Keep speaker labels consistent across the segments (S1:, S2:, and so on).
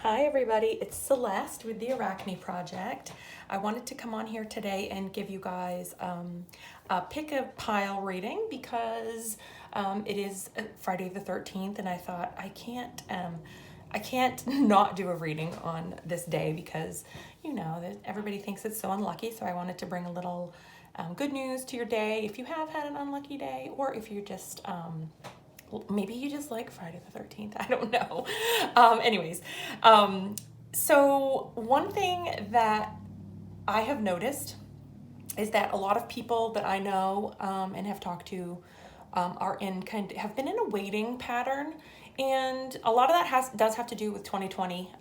S1: Hi everybody, it's Celeste with the Arachne Project. I wanted to come on here today and give you guys a pick a pile reading because it is Friday the 13th and I thought I can't not do a reading on this day because you know that everybody thinks it's so unlucky, so I wanted to bring a little good news to your day if you have had an unlucky day, or if you're just maybe you just like Friday the 13th. I don't know. So one thing that I have noticed is that a lot of people that I know and have talked to are in have been in a waiting pattern, and a lot of that does have to do with 2020.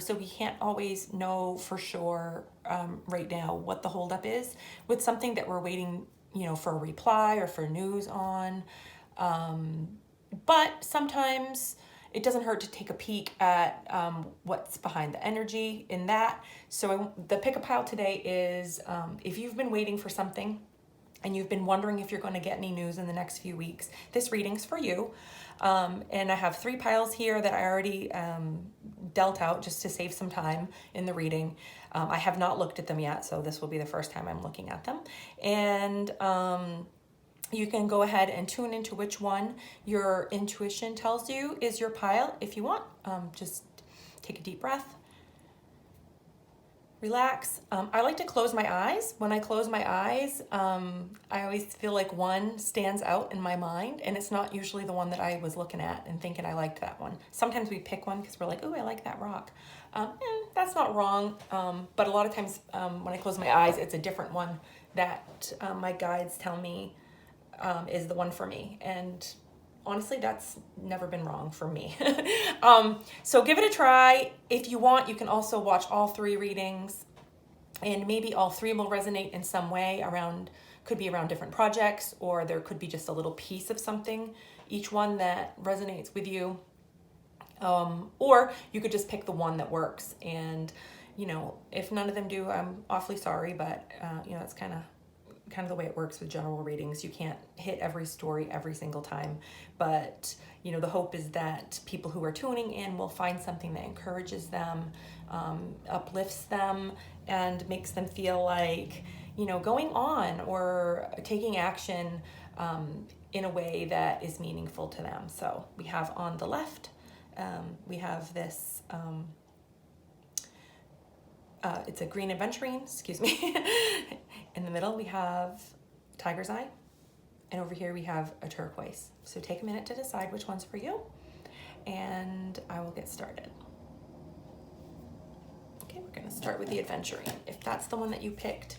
S1: So we can't always know for sure right now what the holdup is with something that we're waiting, for a reply or for news on. But sometimes it doesn't hurt to take a peek at what's behind the energy in that. So the pick a pile today is if you've been waiting for something and you've been wondering if you're going to get any news in the next few weeks, this reading's for you. And I have 3 piles here that I already dealt out just to save some time in the reading. I have not looked at them yet, so this will be the first time I'm looking at them. And you can go ahead and tune into which one your intuition tells you is your pile if you want. Just take a deep breath. Relax. I like to close my eyes. When I close my eyes, I always feel like one stands out in my mind, and it's not usually the one that I was looking at and thinking I liked that one. Sometimes we pick one because we're like, oh, I like that rock. That's not wrong, but a lot of times when I close my eyes, it's a different one that my guides tell me is the one for me. And honestly, that's never been wrong for me. So give it a try. If you want, you can also watch all 3 readings, and maybe all 3 will resonate in some way could be around different projects, or there could be just a little piece of something, each one that resonates with you. Or you could just pick the one that works. And, if none of them do, I'm awfully sorry, but, it's kind of the way it works with general readings. You can't hit every story every single time, but the hope is that people who are tuning in will find something that encourages them, uplifts them, and makes them feel like going on or taking action in a way that is meaningful to them. So we have on the left, we have this it's a green aventurine, excuse me. In the middle, we have tiger's eye. And over here, we have a turquoise. So take a minute to decide which one's for you. And I will get started. Okay, we're going to start with the aventurine. If that's the one that you picked,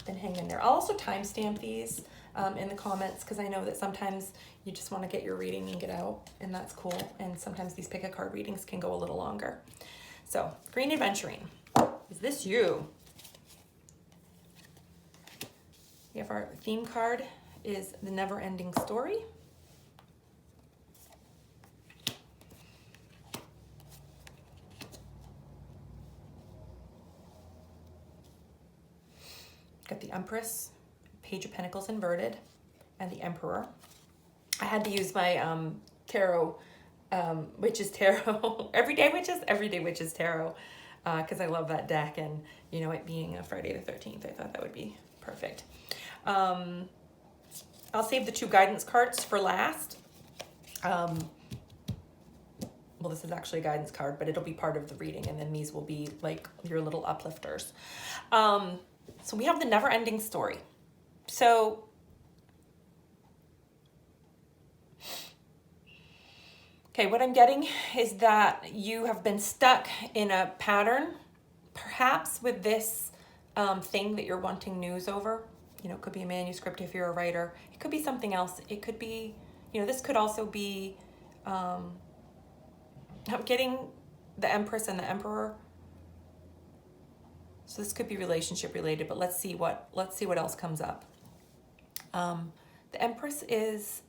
S1: then hang in there. I'll also timestamp these in the comments, because I know that sometimes you just want to get your reading and get out, and that's cool. And sometimes these pick a card readings can go a little longer. So, green aventurine. Is this you? We have our theme card is the never-ending story. Got the Empress, Page of Pentacles inverted, and the Emperor. I had to use my tarot, Witches Tarot, Everyday Witches Tarot, because I love that deck, and it being a Friday the 13th, I thought that would be perfect. I'll save the 2 guidance cards for last. Well, this is actually a guidance card, but it'll be part of the reading, and then these will be like your little uplifters. So we have the never-ending story. So okay, what I'm getting is that you have been stuck in a pattern, perhaps with this thing that you're wanting news over. It could be a manuscript if you're a writer. It could be something else. It could be, this could also be, I'm getting the Empress and the Emperor. So this could be relationship related, but let's see what else comes up. The Empress is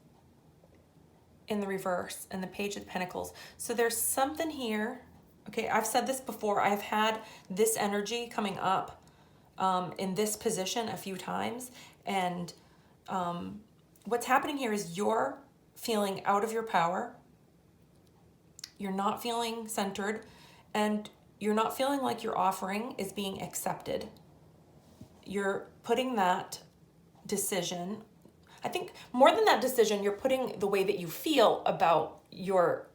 S1: in the reverse, and the Page of Pentacles. So there's something here. Okay, I've said this before. I've had this energy coming up in this position a few times, and what's happening here is you're feeling out of your power. You're not feeling centered, And you're not feeling like your offering is being accepted. You're putting that decision, I think more than that decision, you're putting the way that you feel about your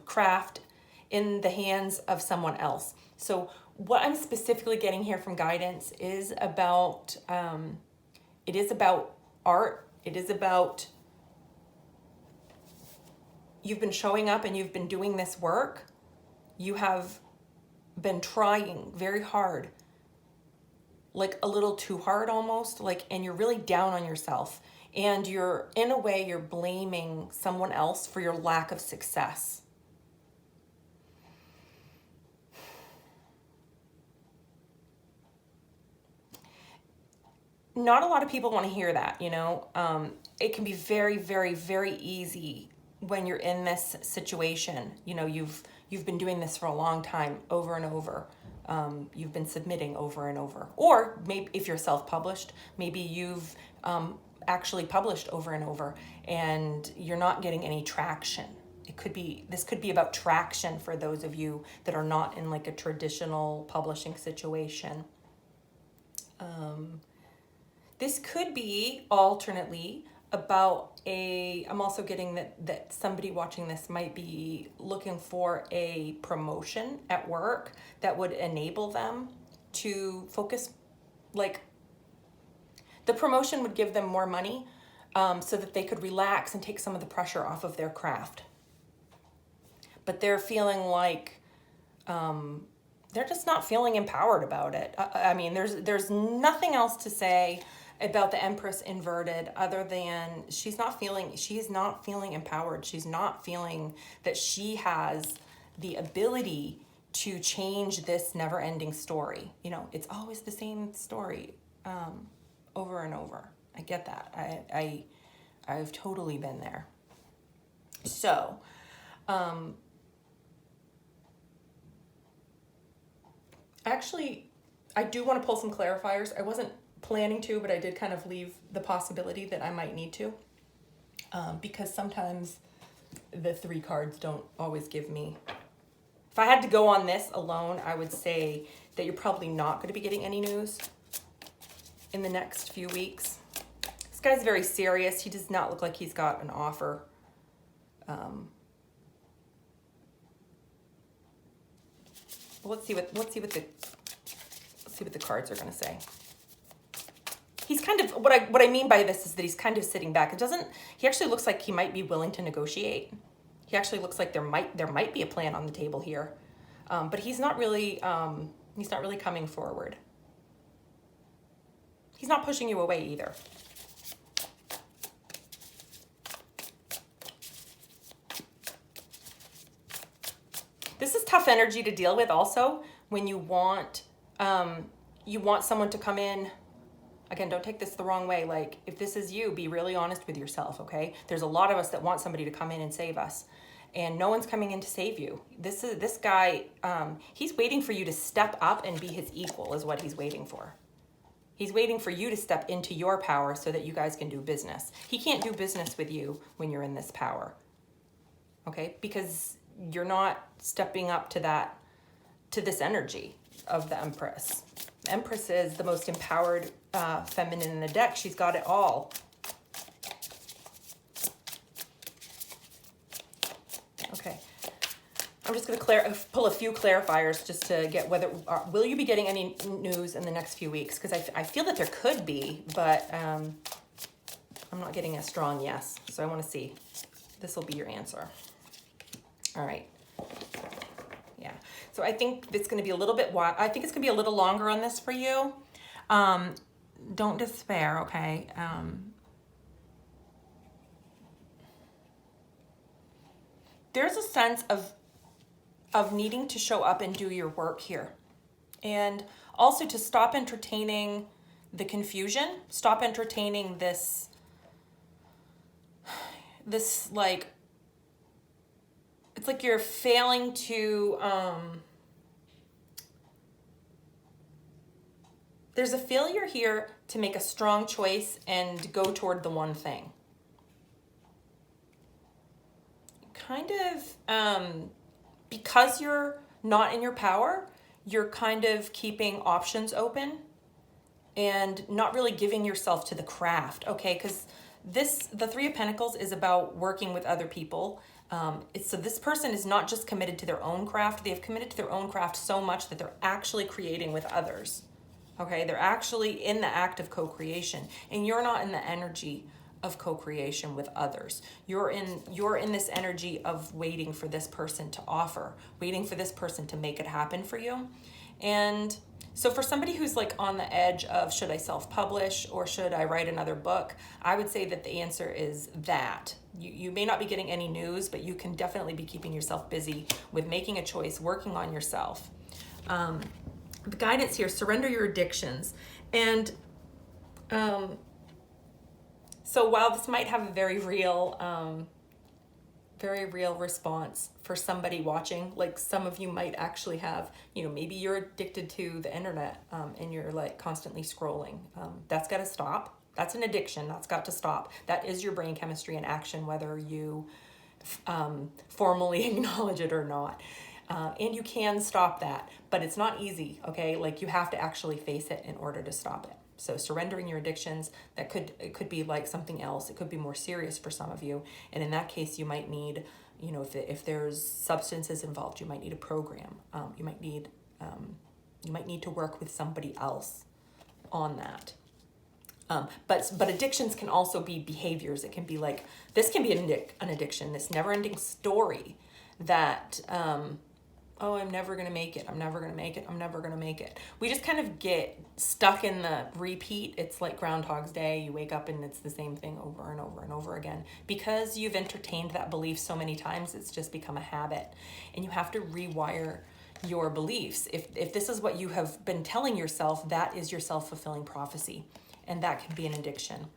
S1: craft in the hands of someone else. So what I'm specifically getting here from guidance is about, it is about art. It is about, you've been showing up and you've been doing this work. You have been trying very hard, like a little too hard almost, like, and you're really down on yourself. And you're, in a way, you're blaming someone else for your lack of success. Not a lot of people want to hear that, you know. It can be very, very, very easy when you're in this situation. You know, you've been doing this for a long time, over and over. You've been submitting over and over. Or maybe if you're self-published, maybe you've actually published over and over and you're not getting any traction. This could be about traction for those of you that are not in like a traditional publishing situation. This could be alternately about I'm also getting that somebody watching this might be looking for a promotion at work that would enable them to focus, like the promotion would give them more money so that they could relax and take some of the pressure off of their craft. But they're feeling like they're just not feeling empowered about it. I mean, there's nothing else to say about the Empress inverted other than she's not feeling empowered. She's not feeling that she has the ability to change this never-ending story. You know, it's always the same story over and over. I get that. I've totally been there. So, actually, I do want to pull some clarifiers. I wasn't planning to, but I did kind of leave the possibility that I might need to, because sometimes the 3 cards don't always give me. If I had to go on this alone, I would say that you're probably not going to be getting any news in the next few weeks. This guy's very serious. He does not look like he's got an offer. Let's see what the cards are going to say. He's kind of, what I mean by this is that he's kind of sitting back. He actually looks like he might be willing to negotiate. He actually looks like there might be a plan on the table here. But he's not really coming forward. He's not pushing you away either. This is tough energy to deal with also when you want someone to come in. Again, don't take this the wrong way. Like, if this is you, be really honest with yourself, okay? There's a lot of us that want somebody to come in and save us, and no one's coming in to save you. This guy, he's waiting for you to step up and be his equal is what he's waiting for. He's waiting for you to step into your power so that you guys can do business. He can't do business with you when you're in this power, okay? Because you're not stepping up to this energy of the Empress. The Empress is the most empowered feminine in the deck. She's got it all. Okay. I'm just going to pull a few clarifiers just to get will you be getting any news in the next few weeks? Because I feel that there could be, but I'm not getting a strong yes. So I want to see. This will be your answer. All right. Yeah. So I think it's going to be a little bit I think it's going to be a little longer on this for you. Don't despair, okay? There's a sense of needing to show up and do your work here. And also to stop entertaining the confusion, stop entertaining this like, it's like you're failing to, there's a failure here to make a strong choice and go toward the one thing. Kind of, because you're not in your power, you're kind of keeping options open and not really giving yourself to the craft, okay? Because the Three of Pentacles is about working with other people. So this person is not just committed to their own craft, they have committed to their own craft so much that they're actually creating with others, okay? They're actually in the act of co-creation, and you're not in the energy of co-creation with others. You're in this energy of waiting for this person to offer, waiting for this person to make it happen for you. And so for somebody who's like on the edge of, should I self-publish or should I write another book? I would say that the answer is that. You may not be getting any news, but you can definitely be keeping yourself busy with making a choice, working on yourself. The guidance here, surrender your addictions. And so while this might have a very real response for somebody watching, like some of you might actually have, maybe you're addicted to the internet and you're like constantly scrolling. That's got to stop. That's an addiction. That's got to stop. That is your brain chemistry in action, whether you formally acknowledge it or not. And you can stop that, but it's not easy, okay? Like you have to actually face it in order to stop it. So surrendering your addictions, it could be like something else. It could be more serious for some of you. And in that case, you might need, if there's substances involved, you might need a program. You might need to work with somebody else on that. But addictions can also be behaviors. It can be like, this can be an addiction, this never-ending story that, oh, I'm never going to make it. I'm never going to make it. I'm never going to make it. We just kind of get stuck in the repeat. It's like Groundhog's Day. You wake up and it's the same thing over and over and over again. Because you've entertained that belief so many times, it's just become a habit. And you have to rewire your beliefs. If this is what you have been telling yourself, that is your self-fulfilling prophecy. And that can be an addiction.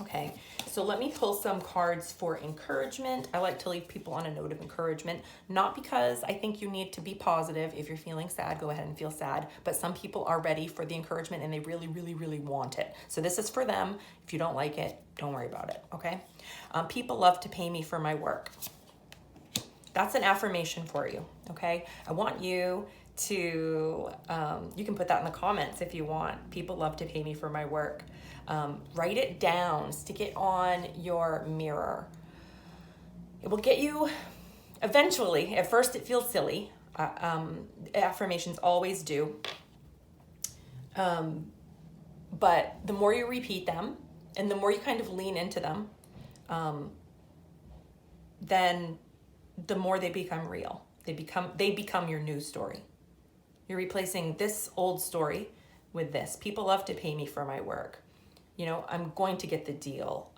S1: Okay, so let me pull some cards for encouragement. I like to leave people on a note of encouragement, not because I think you need to be positive. If you're feeling sad, go ahead and feel sad. But some people are ready for the encouragement and they really, really, really want it. So this is for them. If you don't like it, don't worry about it, okay? People love to pay me for my work. That's an affirmation for you, okay? I want you to, you can put that in the comments if you want. People love to pay me for my work. Write it down, stick it on your mirror. It will get you eventually. At first it feels silly. Affirmations always do. But the more you repeat them and the more you kind of lean into them, then the more they become real. They become your news story. You're replacing this old story with this. People love to pay me for my work. I'm going to get the deal,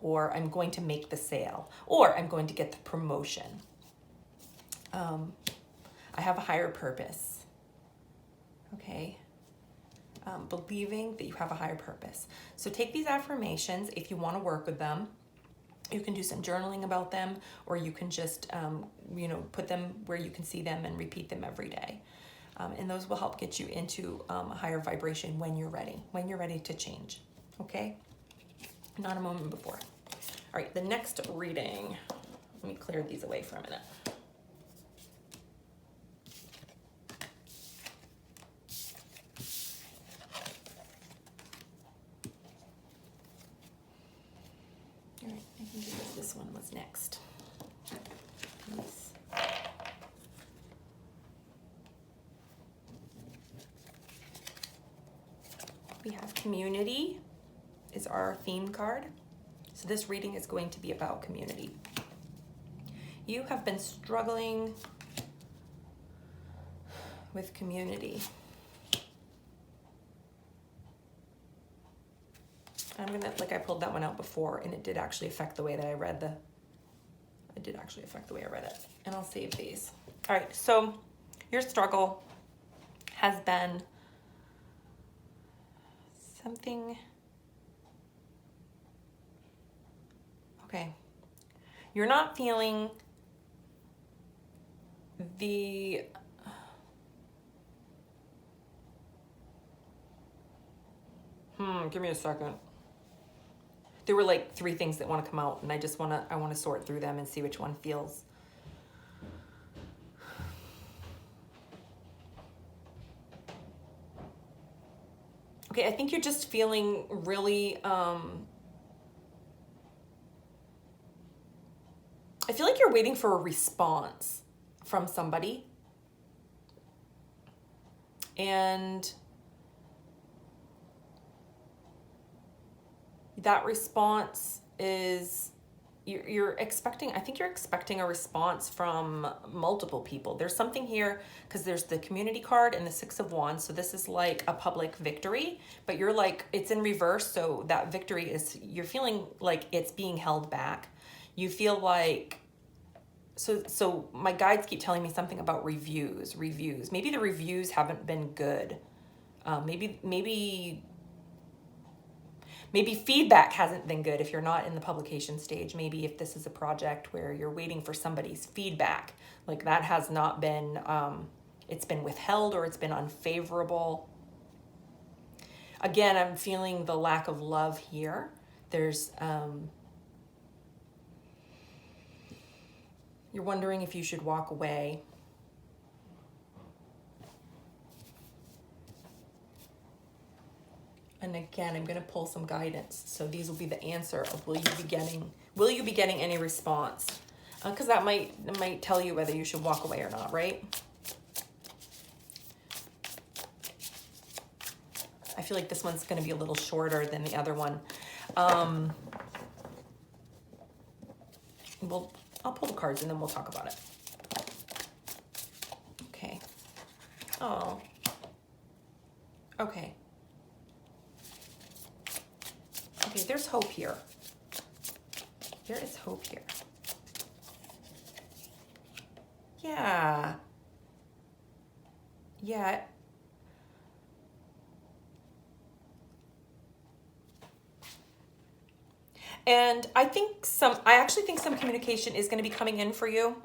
S1: or I'm going to make the sale, or I'm going to get the promotion. I have a higher purpose. Okay. Believing that you have a higher purpose. So take these affirmations if you want to work with them. You can do some journaling about them, or you can just, put them where you can see them and repeat them every day. And those will help get you into a higher vibration when you're ready to change. Okay? Not a moment before. All right, the next reading. Let me clear these away for a minute. All right, I think this one was next. Yes. We have community is our theme card. So this reading is going to be about community. You have been struggling with community. I pulled that one out before and it did actually affect the way that I read it. And I'll save these. All right, so your struggle has been something. Okay. You're not feeling the give me a second. There were like 3 things that want to come out and I want to sort through them and see which one feels. Okay, I think you're just feeling really, I feel like you're waiting for a response from somebody. And that response is, you're expecting, I think you're expecting a response from multiple people. There's something here because there's the community card and the Six of Wands. So this is like a public victory, but you're like, it's in reverse. So that victory is, you're feeling like it's being held back. You feel like, so my guides keep telling me something about reviews. Maybe the reviews haven't been good. Maybe feedback hasn't been good if you're not in the publication stage. Maybe if this is a project where you're waiting for somebody's feedback, like that has not been, it's been withheld or it's been unfavorable. Again, I'm feeling the lack of love here. There's, you're wondering if you should walk away. And again, I'm going to pull some guidance. So these will be the answer of will you be getting any response? Because that might tell you whether you should walk away or not, right? I feel like this one's going to be a little shorter than the other one. Well, I'll pull the cards and then we'll talk about it. Okay. Oh. Okay. Okay, there's hope here. There is hope here. Yeah. Yeah. And I actually think some communication is going to be coming in for you.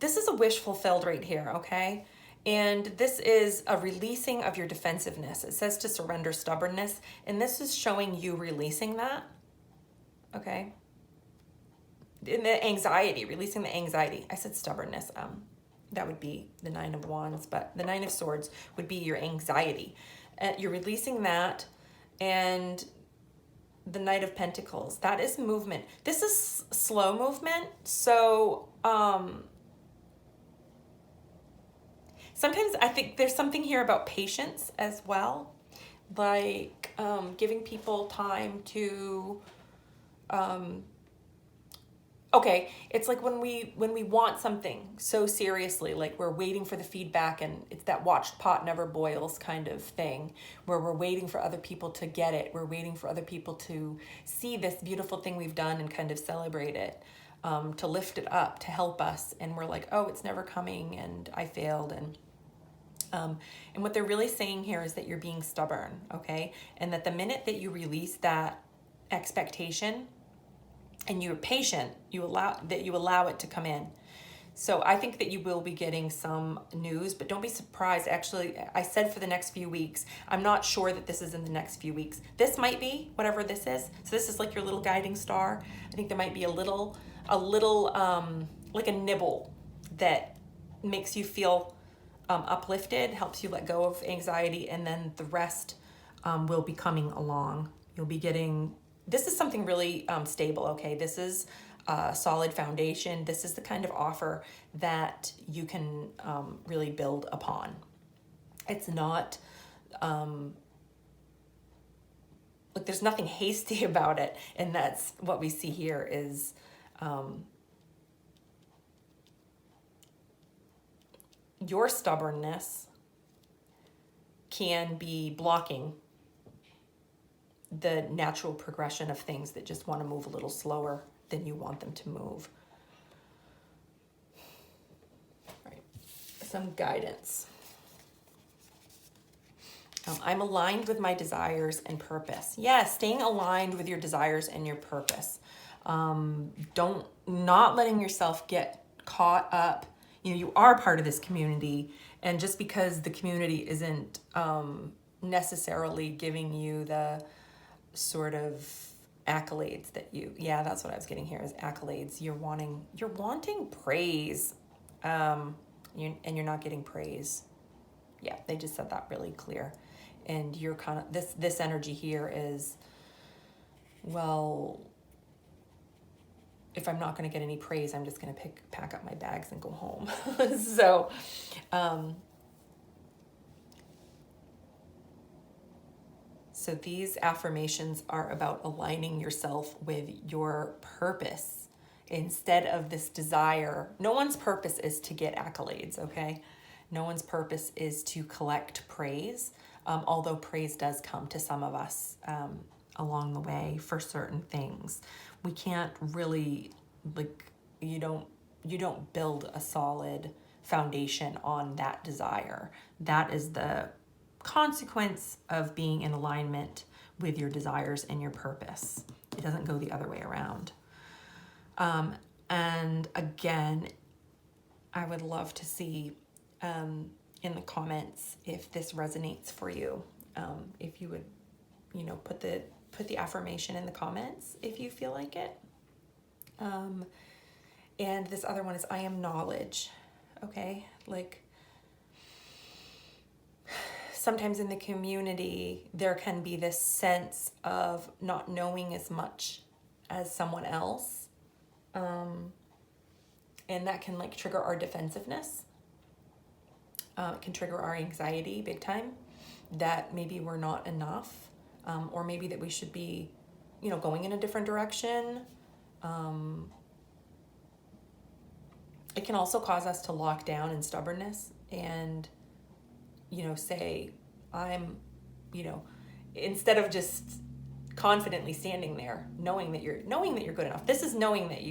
S1: This is a wish fulfilled right here, okay? And this is a releasing of your defensiveness. It says to surrender stubbornness, and this is showing you releasing that, okay? In the anxiety, releasing the anxiety. I said stubbornness. That would be the Nine of Wands, but the Nine of Swords would be your anxiety. You're releasing that, and the Knight of Pentacles, that is movement. This is slow movement, so sometimes I think there's something here about patience as well, like giving people time to, okay, it's like when we want something so seriously, like we're waiting for the feedback, and it's that watched pot never boils kind of thing, where we're waiting for other people to get it. We're waiting for other people to see this beautiful thing we've done and kind of celebrate it, to lift it up, to help us. And we're like, oh, it's never coming, and I failed. And what they're really saying here is that you're being stubborn, okay? And that the minute that you release that expectation, and you're patient, you allow it to come in. So I think that you will be getting some news, but don't be surprised. Actually, I said for the next few weeks. I'm not sure that this is in the next few weeks. This might be, whatever this is. So this is like your little guiding star. I think there might be a little like a nibble that makes you feel uplifted, helps you let go of anxiety, and then the rest will be coming along. You'll be getting, this is something really stable, okay? This is a solid foundation. This is the kind of offer that you can really build upon. It's not, like there's nothing hasty about it, and that's what we see here is your stubbornness can be blocking the natural progression of things that just want to move a little slower than you want them to move. Right. Some guidance. I'm aligned with my desires and purpose. Yes, staying aligned with your desires and your purpose. Not letting yourself get caught up. You know, you are part of this community, and just because the community isn't necessarily giving you the sort of accolades that yeah, that's what I was getting here is accolades. You're wanting praise, and you're not getting praise. Yeah, they just said that really clear. And you're kind of, this energy here is, well, if I'm not going to get any praise, I'm just going to pack up my bags and go home. So, so these affirmations are about aligning yourself with your purpose instead of this desire. No one's purpose is to get accolades, okay? No one's purpose is to collect praise, although praise does come to some of us along the way for certain things. We can't really, like, you don't build a solid foundation on that desire. That is the consequence of being in alignment with your desires and your purpose. It doesn't go the other way around. And again, I would love to see in the comments if this resonates for you. If you would, put the affirmation in the comments if you feel like it. And this other one is I am knowledge. Okay, like sometimes in the community there can be this sense of not knowing as much as someone else, and that can like trigger our defensiveness. It can trigger our anxiety big time, that maybe we're not enough, or maybe that we should be, going in a different direction. It can also cause us to lock down in stubbornness and, say, I'm, instead of just confidently standing there, knowing that you're good enough. This is knowing that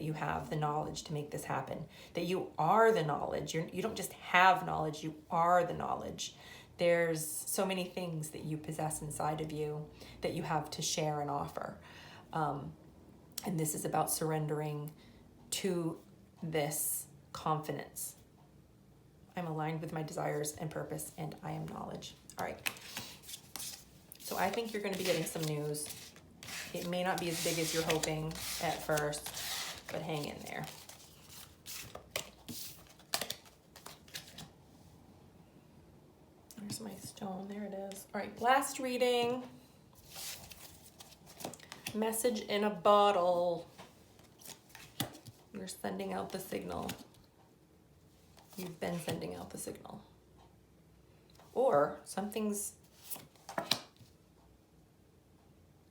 S1: you have the knowledge to make this happen, that you are the knowledge. You don't just have knowledge, you are the knowledge. There's so many things that you possess inside of you that you have to share and offer. And this is about surrendering to this confidence. I'm aligned with my desires and purpose, and I am knowledge. All right. So I think you're going to be getting some news. It may not be as big as you're hoping at first, but hang in there. There's my stone. There it is. All right. Last reading. Message in a bottle. You're sending out the signal. You've been sending out the signal. Or something's,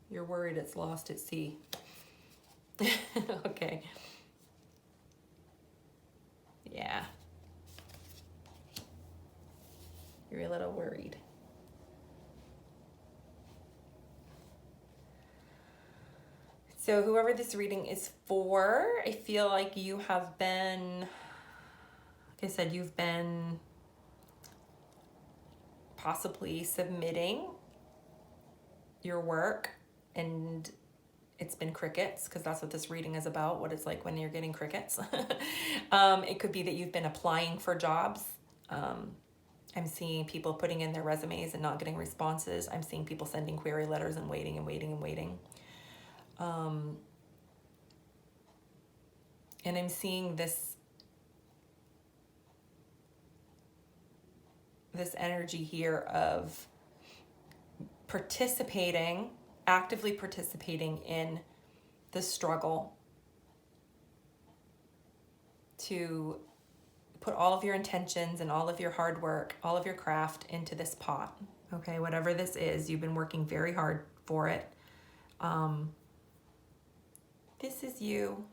S1: you're worried it's lost at sea. Okay. Yeah. You're a little worried. So whoever this reading is for, I feel like you have been, like I said, you've been possibly submitting your work and it's been crickets, because that's what this reading is about, what it's like when you're getting crickets. It could be that you've been applying for jobs. I'm seeing people putting in their resumes and not getting responses. I'm seeing people sending query letters and waiting and waiting and waiting. And I'm seeing this energy here of actively participating in the struggle to put all of your intentions and all of your hard work, all of your craft into this pot. Okay, whatever this is, you've been working very hard for it. This is you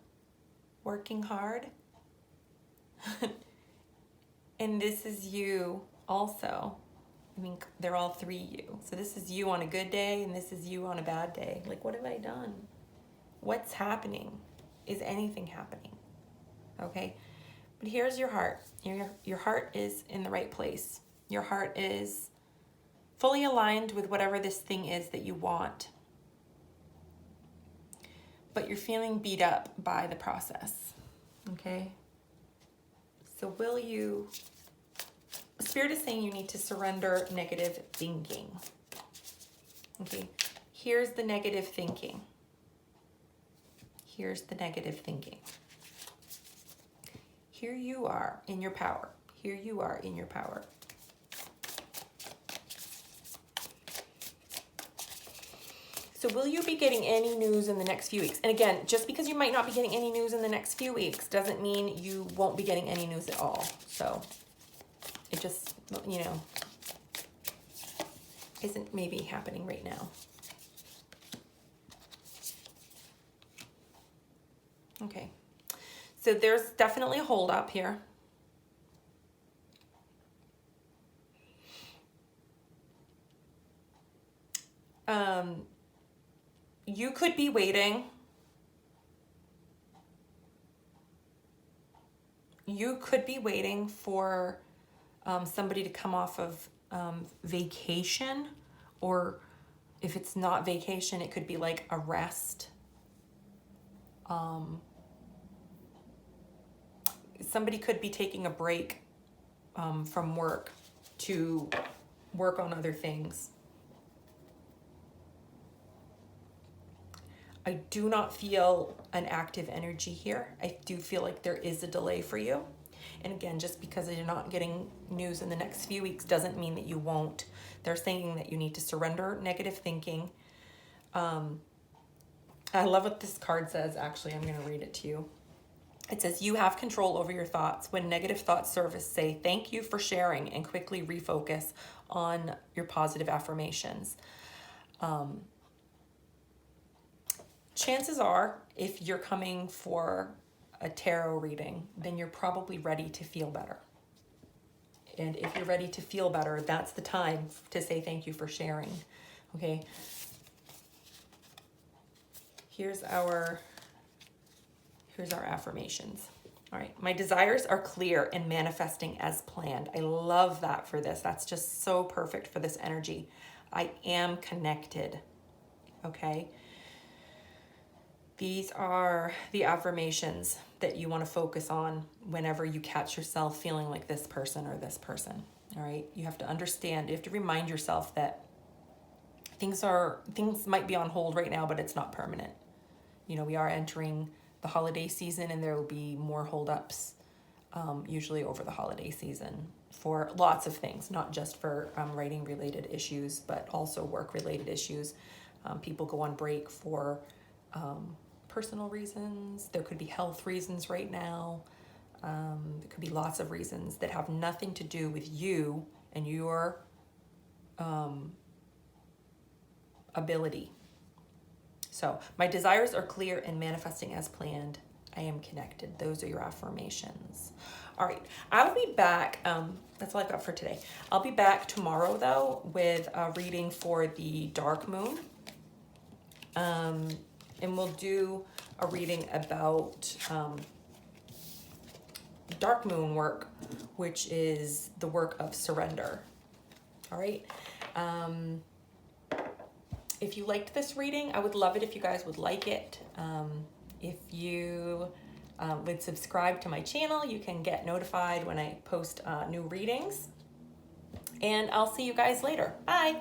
S1: working hard. And this is you also. I mean, they're all three you. So this is you on a good day and this is you on a bad day. Like, what have I done? What's happening? Is anything happening? Okay? But here's your heart. Your heart is in the right place. Your heart is fully aligned with whatever this thing is that you want. But you're feeling beat up by the process. Okay? So Spirit is saying you need to surrender negative thinking. Okay? Here's the negative thinking. Here's the negative thinking. Here you are in your power. Here you are in your power. So will you be getting any news in the next few weeks? And again, just because you might not be getting any news in the next few weeks doesn't mean you won't be getting any news at all. So it just, you know, isn't maybe happening right now. Okay. So there's definitely a hold up here. You could be waiting. You could be waiting for somebody to come off of vacation, or if it's not vacation, it could be like a rest. Somebody could be taking a break from work to work on other things. I do not feel an active energy here. I do feel like there is a delay for you. And again, just because you're not getting news in the next few weeks doesn't mean that you won't. They're saying that you need to surrender negative thinking. I love what this card says. Actually, I'm going to read it to you. It says, you have control over your thoughts. When negative thoughts surface, say thank you for sharing and quickly refocus on your positive affirmations. Chances are, if you're coming for a tarot reading, then you're probably ready to feel better. And if you're ready to feel better, that's the time to say thank you for sharing. Okay. Here's our affirmations. All right. My desires are clear and manifesting as planned. I love that for this. That's just so perfect for this energy. I am connected. Okay. These are the affirmations that you want to focus on whenever you catch yourself feeling like this person or this person. All right. You have to understand, you have to remind yourself that things might be on hold right now, but it's not permanent. You know, we are entering the holiday season, and there will be more holdups, usually over the holiday season, for lots of things, not just for writing related issues, but also work related issues. People go on break for personal reasons. There could be health reasons right now. There could be lots of reasons that have nothing to do with you and your ability. So my desires are clear and manifesting as planned. I am connected. Those are your affirmations. All right. I'll be back. That's all I've got for today. I'll be back tomorrow, though, with a reading for the dark moon. And we'll do a reading about dark moon work, which is the work of surrender. All right. If you liked this reading, I would love it if you guys would like it. If you would subscribe to my channel, you can get notified when I post new readings. And I'll see you guys later. Bye.